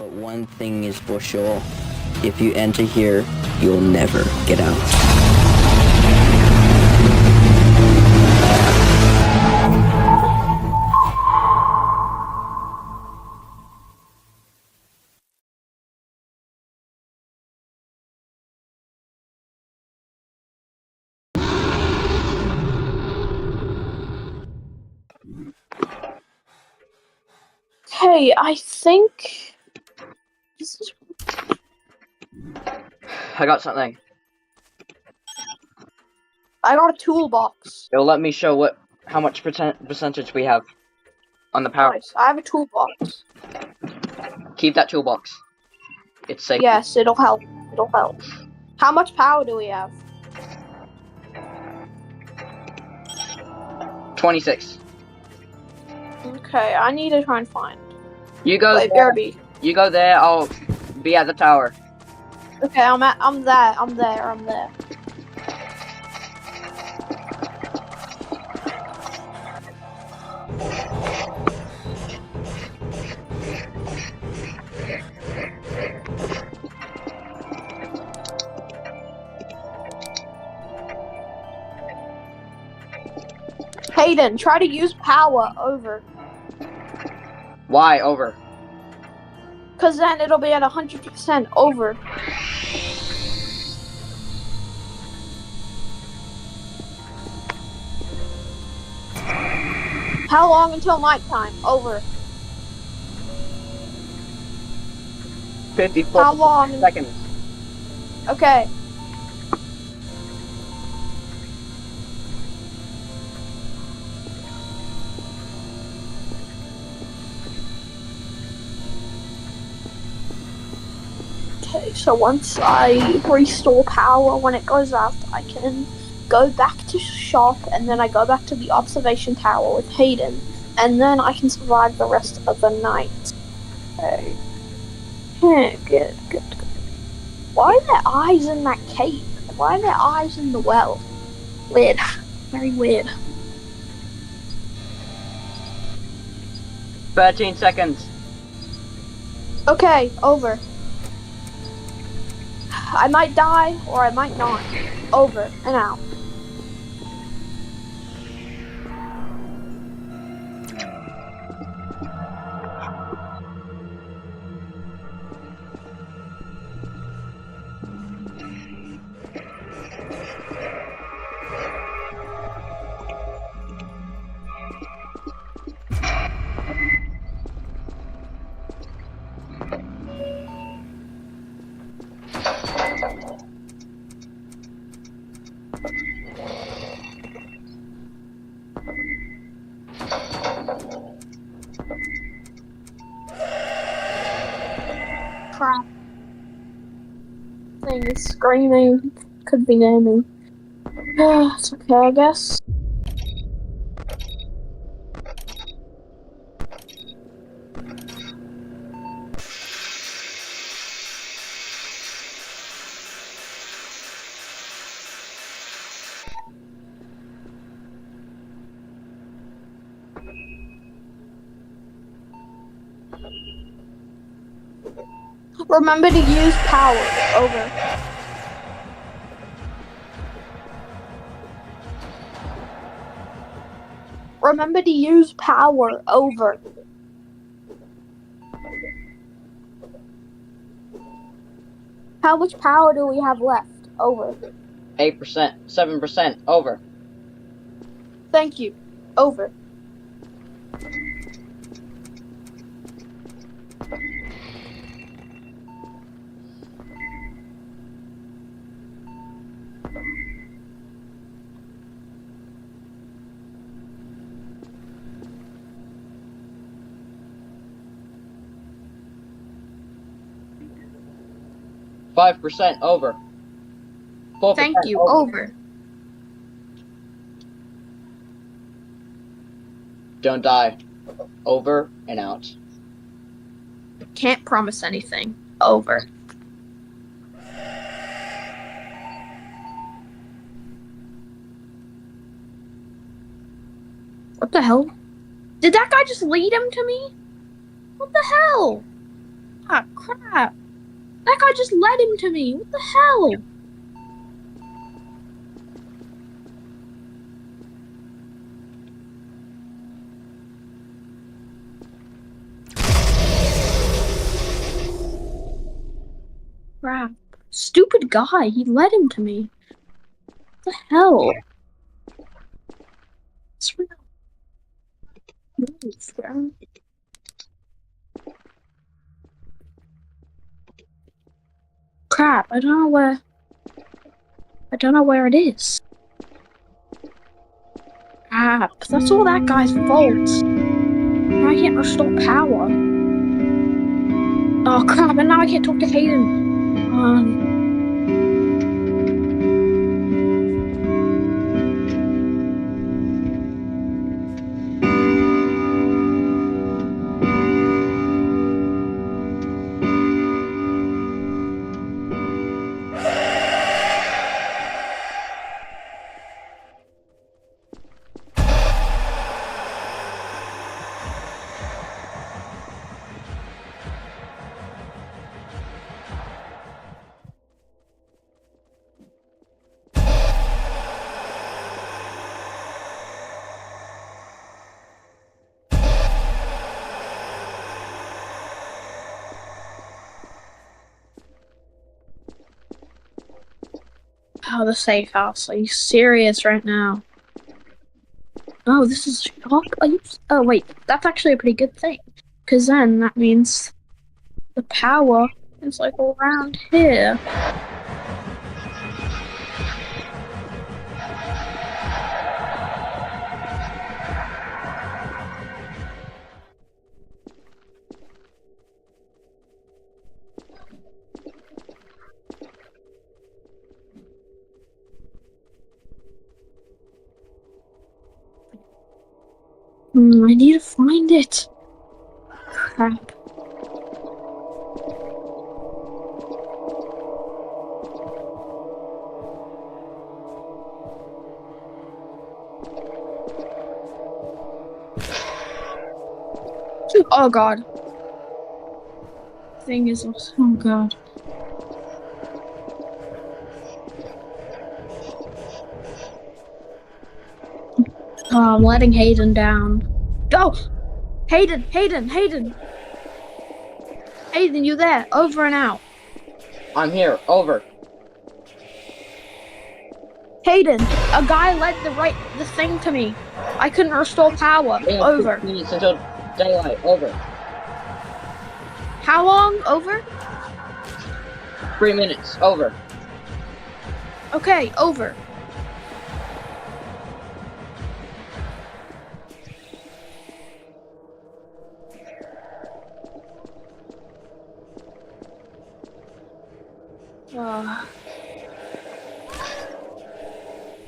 But one thing is for sure. If you enter here, you'll never get out. Hey, I think this is. I got something. I got a toolbox. It'll let me show how much percentage we have on the power. Nice. I have a toolbox. Keep that toolbox. It's safe. Yes, it'll help. It'll help. How much power do we have? 26. Okay, I need to try and find. You go Wait, there. BRB. You go there. I'll be at the tower. Okay, I'm there. Hayden, try to use power over. Why over? Cause then it'll be at 100% over. How long until nighttime? Over. 54 How long? seconds. Okay. Okay, so once I restore power, when it goes out, I can go back to shop, and then I go back to the observation tower with Hayden, and then I can survive the rest of the night. Okay. Good. Why are there eyes in that cave? Why are there eyes in the well? Weird. Very weird. 13 seconds. Okay, over. I might die, or I might not. Over and out. Crap. Thing is screaming. Could be naming. It's okay, I guess. Remember to use power. Over. Remember to use power. Over. How much power do we have left? Over. 8%. 7%. Over. Thank you. Over. %. Over. 4%. Thank you. Over. Don't die. Over and out. Can't promise anything. Over. What the hell? Did that guy just lead him to me? What the hell? Ah, crap! That guy just led him to me. What the hell? Crap. Stupid guy. He led him to me. What the hell? It's real. Move, bro. Crap, I don't know where it is. Crap, that's all that guy's fault. Now I can't restore power. Oh crap, and now I can't talk to Hayden. Oh, the safe house. Are you serious right now? Oh, this is shock. Oh, wait. That's actually a pretty good thing. Because then that means the power is like around here. I need to find it. Crap. Oh god. Thing is, oh god. Oh, I'm letting Hayden down. Oh! Hayden! Hayden! Hayden! Hayden, you there? Over and out. I'm here. Over. Hayden, a guy led the thing to me. I couldn't restore power. Over. 2 minutes until daylight. Over. How long? Over? 3 minutes. Over. Okay, over.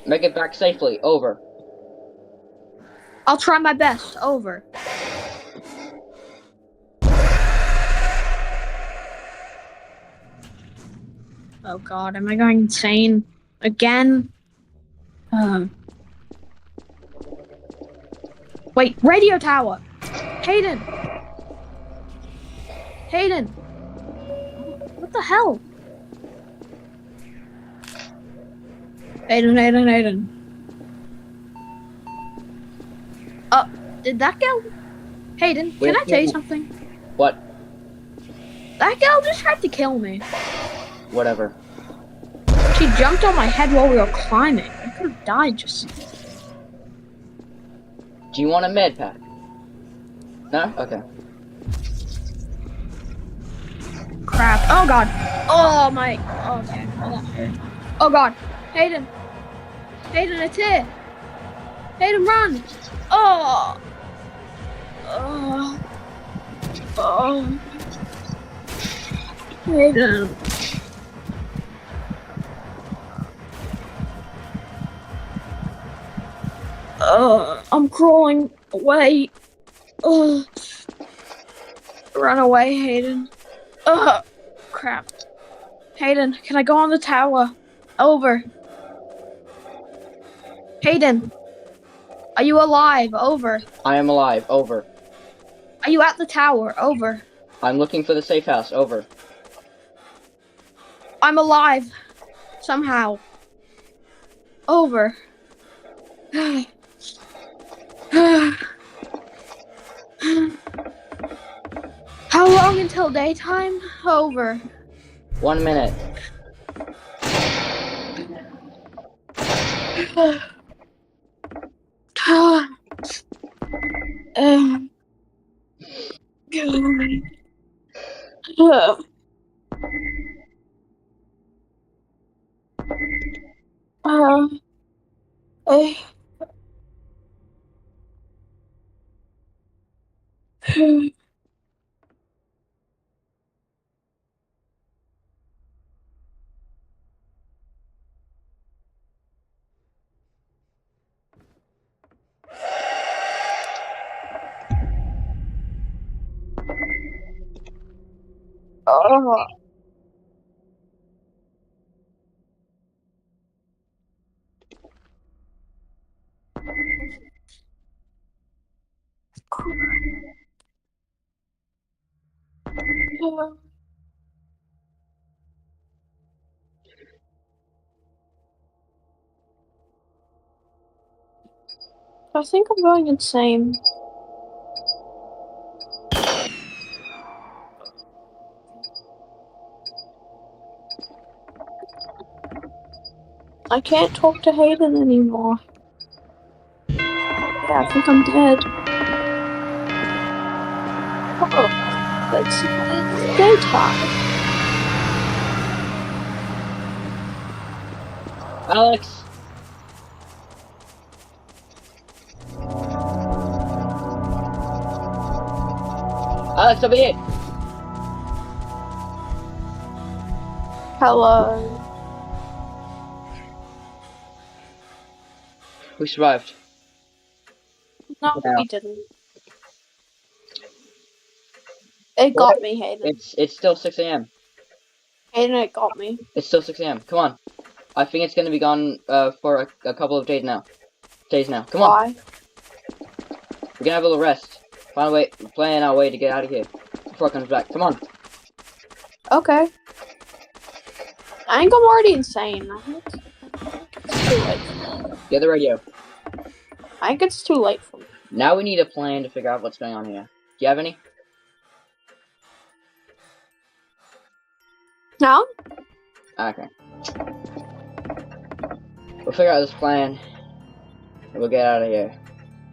Make it back safely. Over. I'll try my best. Over. Oh god, am I going insane? Again? Wait, radio tower! Hayden! Hayden! What the hell? Hayden, Hayden, Hayden. Did that girl? Hayden, can I tell you something? What? That girl just tried to kill me. Whatever. She jumped on my head while we were climbing. I could have died just. Do you want a med pack? No? Okay. Crap. Oh god. Oh my. Oh, okay. Oh, that hurt. Oh god. Hayden. Hayden, it's here. Hayden, run. Oh. Oh. Oh. Hayden. I'm crawling away. Run away, Hayden. Crap. Hayden, can I go on the tower? Over. Hayden, are you alive? Over. I am alive. Over. Are you at the tower? Over. I'm looking for the safe house. Over. I'm alive. Somehow. Over. How long until daytime? Over. 1 minute. Oh. I think I'm going insane. I can't talk to Hayden anymore. Yeah, I think I'm dead. Oh, it's daytime. Alex! Alex, over here! Hello. We survived. No, Yeah. we didn't. It got me, Hayden. It's still 6 a.m. Hayden, it got me. It's still 6 a.m. Come on. I think it's gonna be gone for a couple of days now. Come on. Why? We're gonna have a little rest. Plan our way to get out of here before it comes back. Come on. Okay. I think I'm already insane. I think it's too late. Get the radio. I think it's too late for me. Now we need a plan to figure out what's going on here. Do you have any? No? Okay. We'll figure out this plan, and we'll get out of here.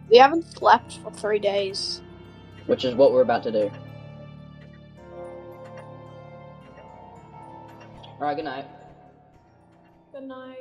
We haven't slept for 3 days. Which is what we're about to do. Alright, good night. Good night.